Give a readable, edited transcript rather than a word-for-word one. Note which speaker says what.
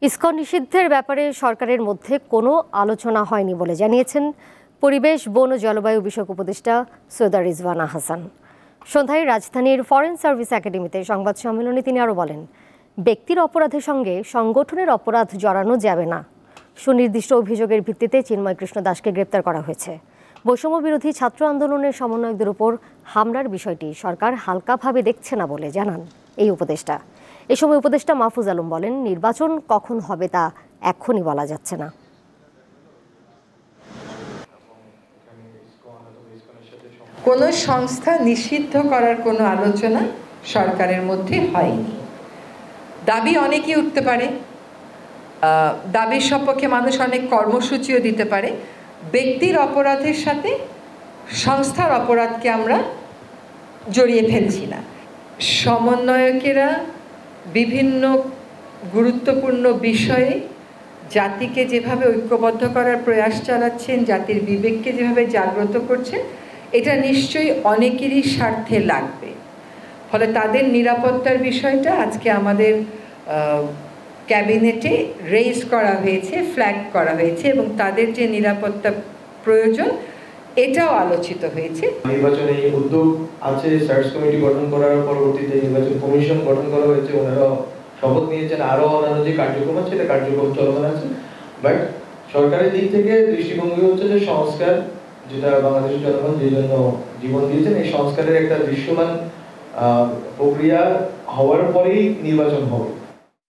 Speaker 1: ISKCON নিষিদ্ধের ব্যাপারে সরকারের মধ্যে কোনো আলোচনা হয়নি বলে জানিয়েছেন পরিবেশ, বন ও জলবায়ু বিষয়ক উপদেষ্টা সৈয়দা রিজওয়ানা হাসান। সন্ধ্যায় রাজধানীর ফরেন সার্ভিস একাডেমিতে সংবাদ সম্মেলনে তিনি আরও বলেন, ব্যক্তির অপরাধের সঙ্গে সংগঠনের অপরাধ জড়ানো যাবে না। সুনির্দিষ্ট অভিযোগের ভিত্তিতে চিন্ময় কৃষ্ণ দাসকে গ্রেপ্তার করা হয়েছে। বৈষম্য বিরোধী ছাত্র আন্দোলনের সমন্বয়কদের উপর হামলার বিষয়টি সরকার হালকাভাবে দেখছে না বলে জানান এই উপদেষ্টা। এ সময় উপদেষ্টা মাহফুজ আলম বলেন, নির্বাচন কখন হবে তা এখনই বলা যাচ্ছে না।
Speaker 2: কোনো সংস্থা নিষিদ্ধ করার কোনো আলোচনা সরকারের মধ্যে হয়নি। দাবি অনেকেই উঠতে পারে, দাবির সপক্ষে মানুষ অনেক কর্মসূচিও দিতে পারে। ব্যক্তির অপরাধের সাথে সংস্থার অপরাধকে আমরা জড়িয়ে ফেলছি না। সমন্বয়কেরা বিভিন্ন গুরুত্বপূর্ণ বিষয়ে জাতিকে যেভাবে ঐক্যবদ্ধ করার প্রয়াস চালাচ্ছেন, জাতির বিবেককে যেভাবে জাগ্রত করছেন, এটা নিশ্চয়ই অনেকেরই স্বার্থে লাগবে। ফলে তাদের নিরাপত্তার বিষয়টা আজকে আমাদের ক্যাবিনেটে রেইজ করা হয়েছে, ফ্ল্যাগ করা হয়েছে এবং তাদের যে নিরাপত্তা প্রয়োজন এটাও আলোচিত হয়েছে।
Speaker 3: নির্বাচনে উদ্যোগ আছে, সার্চ কমিটি গঠন করার পরবর্তীতে নির্বাচন কমিশন গঠন করা হয়েছে, ওনারা শপথ নিয়েছেন, আরো অন্যান্য যে কার্যক্রম আছে এটা কার্যক্রম চলমান আছে। বাট সরকারের দিক থেকে দৃষ্টিভঙ্গি হচ্ছে যে সংস্কার, যেটা বাংলাদেশের জনগণ যে জন্য জীবন দিয়েছেন, এই সংস্কারের একটা দৃশ্যমান প্রক্রিয়া হওয়ার পরেই নির্বাচন হবে।